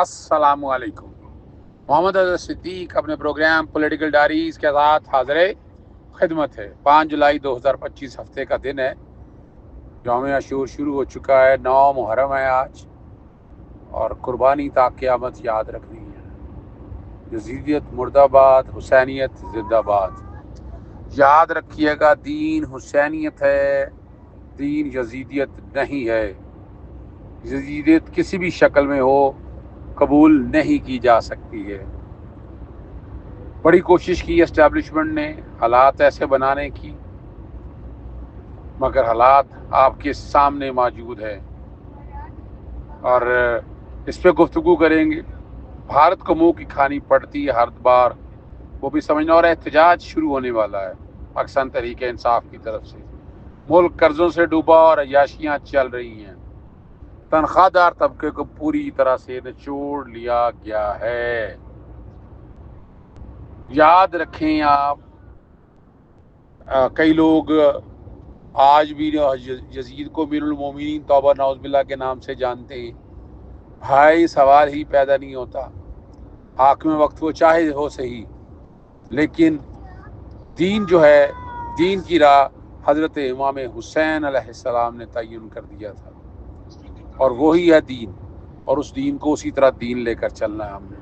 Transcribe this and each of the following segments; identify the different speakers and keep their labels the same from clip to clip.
Speaker 1: السلام علیکم۔ محمد حضرت صدیق اپنے پروگرام پولیٹیکل ڈائریز کے ساتھ حاضر خدمت ہے۔ 5 جولائی 2025 ہفتے کا دن ہے۔ یوم عاشور شروع ہو چکا ہے، 9 محرم ہے آج، اور قربانی تا قیامت یاد رکھنی ہے۔ یزیدیت مرد آباد، حسینیت زندہ باد۔ یاد رکھیے گا، دین حسینیت ہے، دین یزیدیت نہیں ہے۔ یزیدیت کسی بھی شکل میں ہو قبول نہیں کی جا سکتی ہے۔ بڑی کوشش کی اسٹیبلشمنٹ نے حالات ایسے بنانے کی، مگر حالات آپ کے سامنے موجود ہے، اور اس پہ گفتگو کریں گے۔ بھارت کو منہ کی کھانی پڑتی ہے ہر بار، وہ بھی سمجھنا، اور احتجاج شروع ہونے والا ہے پاکستان تحریک انصاف کی طرف سے۔ ملک قرضوں سے ڈوبا اور عیاشیاں چل رہی ہیں، تنخواہ دار طبقے کو پوری طرح سے نچوڑ لیا گیا ہے۔ یاد رکھیں آپ، کئی لوگ آج بھی یزید کو امیر المومنین توبہ نعوذ باللہ کے نام سے جانتے ہیں۔ بھائی، سوال ہی پیدا نہیں ہوتا، حاکم وقت وہ چاہے ہو صحیح، لیکن دین جو ہے، دین کی راہ حضرت امام حسین علیہ السلام نے تعین کر دیا تھا، اور وہی ہے دین، اور اس دین کو اسی طرح دین لے کر چلنا ہے ہم نے۔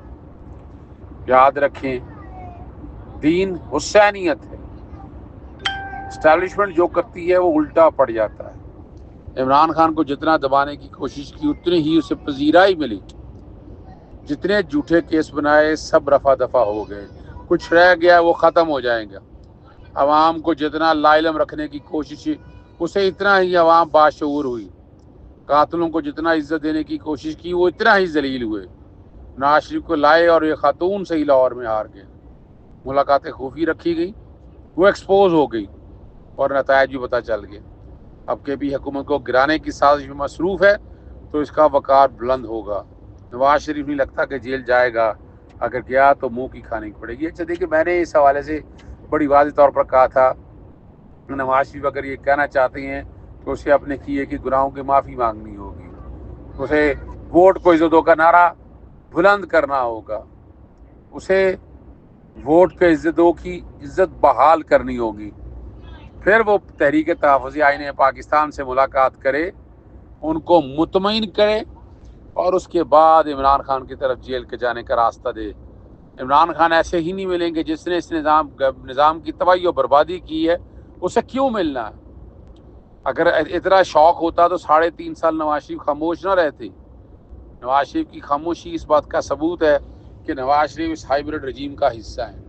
Speaker 1: یاد رکھیں، دین حسینیت ہے۔ اسٹیبلشمنٹ جو کرتی ہے وہ الٹا پڑ جاتا ہے۔ عمران خان کو جتنا دبانے کی کوشش کی، اتنی ہی اسے پذیرائی ملی۔ جتنے جھوٹے کیس بنائے سب رفع دفع ہو گئے، کچھ رہ گیا وہ ختم ہو جائیں گا۔ عوام کو جتنا لا علم رکھنے کی کوشش کی، اسے اتنا ہی عوام باشعور ہوئی۔ قاتلوں کو جتنا عزت دینے کی کوشش کی، وہ اتنا ہی ذلیل ہوئے۔ نواز شریف کو لائے اور یہ خاتون سے ہی لاہور میں ہار گئے۔ ملاقاتیں خفی رکھی گئی، وہ ایکسپوز ہو گئی، اور نتائج بھی پتہ چل گئے۔ اب کے بھی حکومت کو گرانے کی سازش میں مصروف ہے، تو اس کا وقار بلند ہوگا۔ نواز شریف نہیں لگتا کہ جیل جائے گا، اگر گیا تو منہ کی کھانی پڑے گی۔ اچھا دیکھیں، میں نے اس حوالے سے بڑی واضح طور پر کہا تھا، نواز شریف اگر یہ کہنا چاہتے ہیں تو اسے اپنے کیے کی گناہوں کی معافی مانگنی ہوگی، اسے ووٹ کو عزتوں کا نعرہ بلند کرنا ہوگا، اسے ووٹ کے عزتوں کی عزت بحال کرنی ہوگی، پھر وہ تحریک تحفظ آئین پاکستان سے ملاقات کرے، ان کو مطمئن کرے، اور اس کے بعد عمران خان کی طرف جیل کے جانے کا راستہ دے۔ عمران خان ایسے ہی نہیں ملیں گے، جس نے اس نظام کی تباہی و بربادی کی ہے، اسے کیوں ملنا ہے؟ اگر اتنا شوق ہوتا تو 3.5 سال نواز شریف خاموش نہ رہتے۔ نواز شریف کی خاموشی اس بات کا ثبوت ہے کہ نواز شریف اس ہائیبرڈ رجیم کا حصہ ہیں۔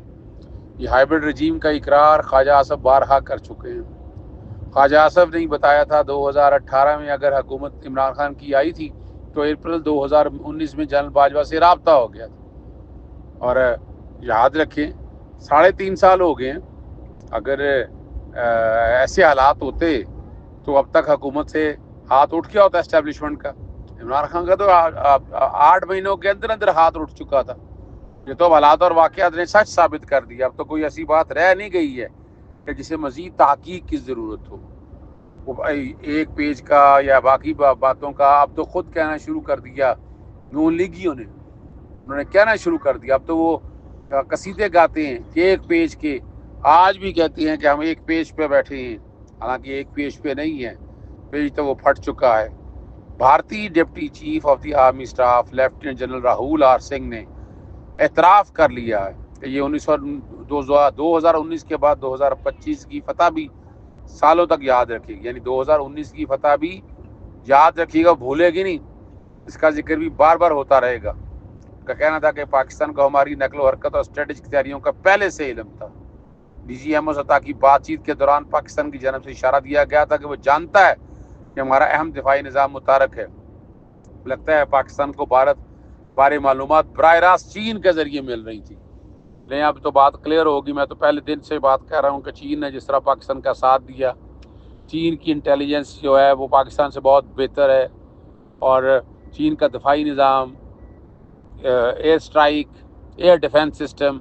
Speaker 1: یہ ہائیبرڈ رجیم کا اقرار خواجہ آصف بارہا کر چکے ہیں۔ خواجہ آصف نے بتایا تھا 2018 میں اگر حکومت عمران خان کی آئی تھی تو اپریل 2019 میں جنرل باجوہ سے رابطہ ہو گیا تھا۔ اور یاد رکھیں، 3.5 سال ہو گئے ہیں، اگر ایسے حالات ہوتے تو اب تک حکومت سے ہاتھ اٹھ گیا ہوتا اسٹیبلشمنٹ کا۔ عمران خان کا تو 8 مہینوں کے اندر اندر ہاتھ اٹھ چکا تھا۔ یہ تو حالات اور واقعات نے سچ ثابت کر دیا۔ اب تو کوئی ایسی بات رہ نہیں گئی ہے کہ جسے مزید تحقیق کی ضرورت ہو۔ وہ ایک پیج کا یا باقی باتوں کا اب تو خود کہنا شروع کر دیا نون لیگیوں نے، انہوں نے کہنا شروع کر دیا۔ اب تو وہ قصیدے گاتے ہیں کہ ایک پیج کے، آج بھی کہتے ہیں کہ ہم ایک پیج پہ بیٹھے ہیں، حالانکہ ایک پیج پہ نہیں ہے، پیج تو وہ پھٹ چکا ہے۔ بھارتی deputy chief of the army staff lieutenant general Rahul R Singh نے اعتراف کر لیا ہے کہ یہ 2019 کے بعد 2025 کی فتح بھی سالوں تک یاد رکھے گی، یعنی 2019 کی فتح بھی یاد رکھیے گا، بھولے گی نہیں، اس کا ذکر بھی بار بار ہوتا رہے گا۔ کا کہنا تھا کہ پاکستان کو ہماری نقل و حرکت اور اسٹریٹجک تیاریوں کا پہلے سے علم تھا۔ ڈی جی ایم او سطح کی بات چیت کے دوران پاکستان کی جانب سے اشارہ دیا گیا تھا کہ وہ جانتا ہے کہ ہمارا اہم دفاعی نظام متحرک ہے۔ لگتا ہے پاکستان کو بھارت بارے معلومات براہ راست چین کے ذریعے مل رہی تھی۔ نہیں، اب تو بات کلیئر ہوگی۔ میں تو پہلے دن سے بات کر رہا ہوں کہ چین نے جس طرح پاکستان کا ساتھ دیا، چین کی انٹیلیجنس جو ہے وہ پاکستان سے بہت بہتر ہے، اور چین کا دفاعی نظام، air strike, air defence system,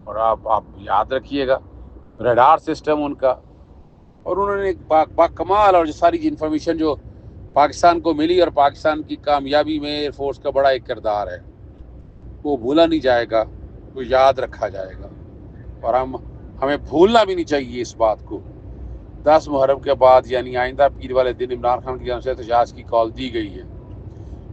Speaker 1: اور آپ یاد رکھیے گا ریڈار سسٹم ان کا، اور انہوں نے با کمال اور ساری انفارمیشن جو پاکستان کو ملی اور پاکستان کی کامیابی میں ایئر فورس کا بڑا ایک کردار ہے، وہ بھولا نہیں جائے گا، وہ یاد رکھا جائے گا، اور ہمیں بھولنا بھی نہیں چاہیے اس بات کو۔ 10 محرم کے بعد یعنی آئندہ پیر والے دن عمران خان کی جانب سے احتجاج کی کال دی گئی ہے۔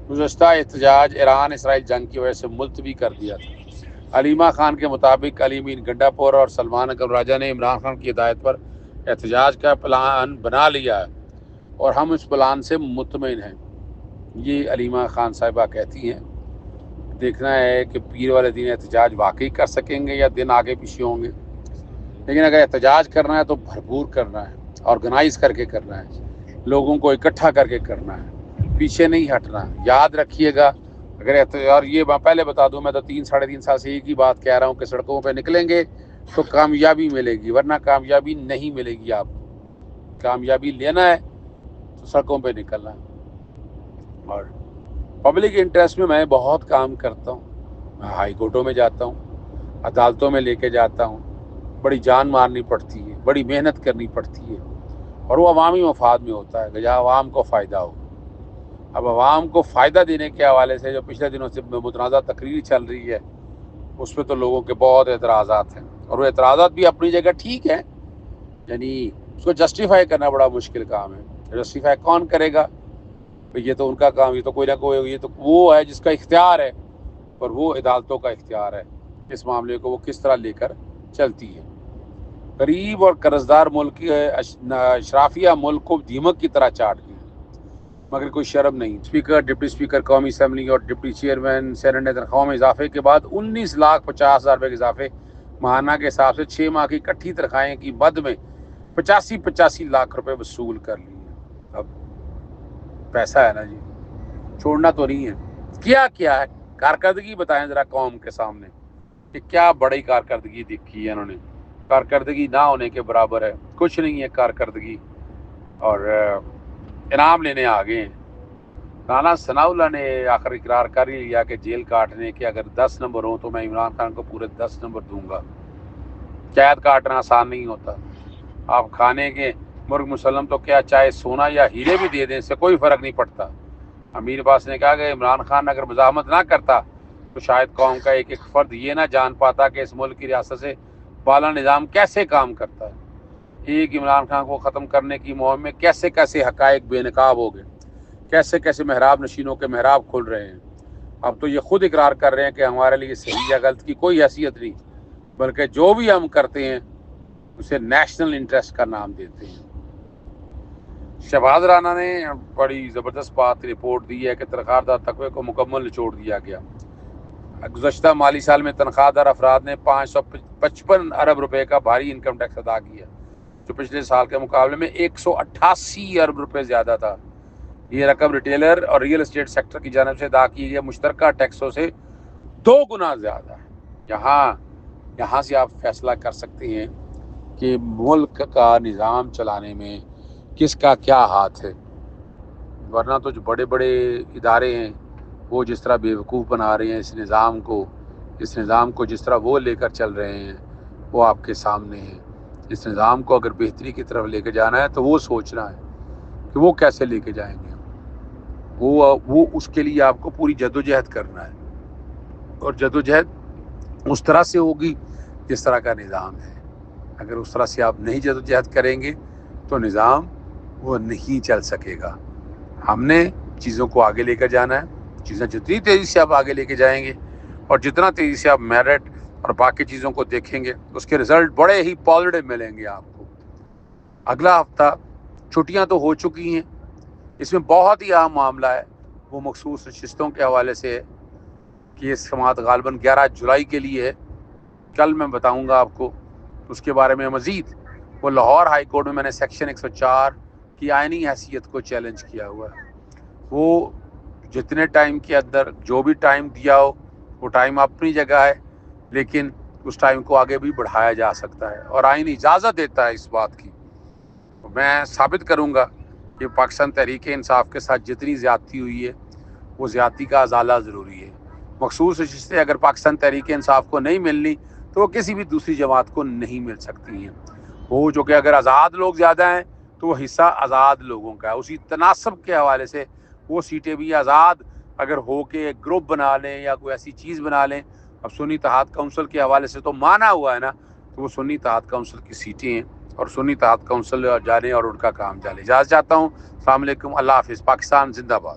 Speaker 1: گزشتہ احتجاج ایران اسرائیل جنگ کی وجہ سے ملتوی کر دیا تھا۔ علیمہ خان کے مطابق علی امین گنڈا پور اور سلمان اکرم راجہ نے عمران خان کی ہدایت پر احتجاج کا پلان بنا لیا ہے اور ہم اس پلان سے مطمئن ہیں، یہ علیمہ خان صاحبہ کہتی ہیں۔ دیکھنا ہے کہ پیر والے دن احتجاج واقعی کر سکیں گے یا دن آگے پیچھے ہوں گے، لیکن اگر احتجاج کرنا ہے تو بھرپور کرنا ہے، آرگنائز کر کے کرنا ہے، لوگوں کو اکٹھا کر کے کرنا ہے، پیچھے نہیں ہٹنا۔ یاد رکھیے گا اگر اور یہ میں پہلے بتا دوں، میں تو 3-3.5 سال سے ایک ہی بات کہہ رہا ہوں کہ سڑکوں پہ نکلیں گے تو کامیابی ملے گی، ورنہ کامیابی نہیں ملے گی۔ آپ کو کامیابی لینا ہے تو سڑکوں پہ نکلنا ہے۔ اور پبلک انٹرسٹ میں بہت کام کرتا ہوں، میں ہائی کورٹوں میں جاتا ہوں، عدالتوں میں لے کے جاتا ہوں، بڑی جان مارنی پڑتی ہے، بڑی محنت کرنی پڑتی ہے، اور وہ عوامی مفاد میں ہوتا ہے کہ جہاں عوام کو فائدہ ہو۔ اب عوام کو فائدہ دینے کے حوالے سے جو پچھلے دنوں سے متنازع تقریر چل رہی ہے، اس پہ تو لوگوں کے بہت اعتراضات ہیں، اور وہ اعتراضات بھی اپنی جگہ ٹھیک ہیں، یعنی اس کو جسٹیفائی کرنا بڑا مشکل کام ہے۔ جسٹیفائی کون کرے گا؟ یہ تو ان کا کام، یہ تو کوئی نہ کوئی، یہ تو وہ ہے جس کا اختیار ہے، پر وہ عدالتوں کا اختیار ہے اس معاملے کو وہ کس طرح لے کر چلتی ہے۔ غریب اور قرضدار ملک اشرافیہ ملک کو دیمک کی طرح چاٹ گئی، مگر کوئی شرم نہیں۔ اسپیکر، ڈپٹی اسپیکر قومی اسمبلی اور ڈپٹی چیئرمین سینٹ نے تنخواہوں میں اضافے کے بعد 19,50,000 روپے کے اضافے ماہانہ کے حساب سے 6 ماہ کی اکٹھی تنخواہیں کی مد میں 85 لاکھ روپے وصول کر لی۔ اب پیسہ ہے نا جی، چھوڑنا تو نہیں ہے۔ کیا ہے کارکردگی بتائیں ذرا قوم کے سامنے کہ کیا بڑی کارکردگی دکھی ہے انہوں نے؟ کارکردگی نہ ہونے کے برابر ہے، کچھ نہیں ہے کارکردگی، اور انعام لینے آگے ہیں۔ رانا ثناء اللہ نے آخر اقرار کر ہی لیا کہ جیل کاٹنے کے اگر 10 نمبر ہوں تو میں عمران خان کو پورے 10 نمبر دوں گا۔ قید کاٹنا آسان نہیں ہوتا، آپ کھانے کے مرغ مسلم تو کیا چاہے سونا یا ہیرے بھی دے دیں، اس سے کوئی فرق نہیں پڑتا۔ امیر عباس نے کہا کہ عمران خان اگر مزاحمت نہ کرتا تو شاید قوم کا ایک فرد یہ نہ جان پاتا کہ اس ملک کی ریاست سے بالا نظام کیسے کام کرتا ہے۔ ایک عمران خان کو ختم کرنے کی مہم میں کیسے حقائق بے نقاب ہو گئے، کیسے محراب نشینوں کے محراب کھل رہے ہیں۔ اب تو یہ خود اقرار کر رہے ہیں کہ ہمارے لیے صحیح یا غلط کی کوئی حیثیت نہیں، بلکہ جو بھی ہم کرتے ہیں اسے نیشنل انٹرسٹ کا نام دیتے ہیں۔ شہباز رانا نے بڑی زبردست بات رپورٹ دی ہے کہ تنخواہ دار طبقے کو مکمل نچوڑ دیا گیا۔ گزشتہ مالی سال میں تنخواہ دار افراد نے 555 ارب روپے کا بھاری انکم ٹیکس ادا کیا، جو پچھلے سال کے مقابلے میں 188 ارب روپے زیادہ تھا۔ یہ رقم ریٹیلر اور ریئل اسٹیٹ سیکٹر کی جانب سے ادا کی گئی مشترکہ ٹیکسوں سے 2 گنا زیادہ ہے۔ یہاں سے آپ فیصلہ کر سکتے ہیں کہ ملک کا نظام چلانے میں کس کا کیا ہاتھ ہے، ورنہ تو جو بڑے بڑے ادارے ہیں وہ جس طرح بیوقوف بنا رہے ہیں اس نظام کو جس طرح وہ لے کر چل رہے ہیں وہ آپ کے سامنے ہے۔ اس نظام کو اگر بہتری کی طرف لے کے جانا ہے تو وہ سوچنا ہے کہ وہ کیسے لے کے جائیں گے، وہ اس کے لیے آپ کو پوری جدوجہد کرنا ہے، اور جدوجہد اس طرح سے ہوگی جس طرح کا نظام ہے۔ اگر اس طرح سے آپ نہیں جدوجہد کریں گے تو نظام وہ نہیں چل سکے گا۔ ہم نے چیزوں کو آگے لے کر جانا ہے، چیزیں جتنی تیزی سے آپ آگے لے کے جائیں گے اور جتنا تیزی سے آپ میرٹ اور باقی چیزوں کو دیکھیں گے اس کے رزلٹ بڑے ہی پازیٹیو ملیں گے آپ کو۔ اگلا ہفتہ چھٹیاں تو ہو چکی ہیں، اس میں بہت ہی اہم معاملہ ہے، وہ مخصوص نشستوں کے حوالے سے ہے کہ یہ سماعت غالباً 11 جولائی کے لیے ہے۔ کل میں بتاؤں گا آپ کو اس کے بارے میں مزید۔ وہ لاہور ہائی کورٹ میں میں نے سیکشن 104 کی آئینی حیثیت کو چیلنج کیا ہوا ہے۔ وہ جتنے ٹائم کے اندر جو بھی ٹائم دیا ہو وہ ٹائم اپنی جگہ ہے، لیکن اس ٹائم کو آگے بھی بڑھایا جا سکتا ہے، اور آئین اجازت دیتا ہے اس بات کی۔ میں ثابت کروں گا کہ پاکستان تحریک انصاف کے ساتھ جتنی زیادتی ہوئی ہے وہ زیادتی کا ازالہ ضروری ہے۔ مخصوص نشستیں اگر پاکستان تحریک انصاف کو نہیں ملنی تو وہ کسی بھی دوسری جماعت کو نہیں مل سکتی ہیں۔ وہ جو کہ اگر آزاد لوگ زیادہ ہیں تو وہ حصہ آزاد لوگوں کا ہے. اسی تناسب کے حوالے سے وہ سیٹیں بھی آزاد اگر ہو کے ایک گروپ بنا لیں یا کوئی ایسی چیز بنا لیں. اب سنی اتحاد کونسل کے حوالے سے تو مانا ہوا ہے نا, تو وہ سنی اتحاد کونسل کی سیٹیں ہیں اور سنی اتحاد کونسل جانے اور ان کا کام جانے. اجازت چاہتا ہوں. السلام علیکم, اللہ حافظ. پاکستان زندہ باد.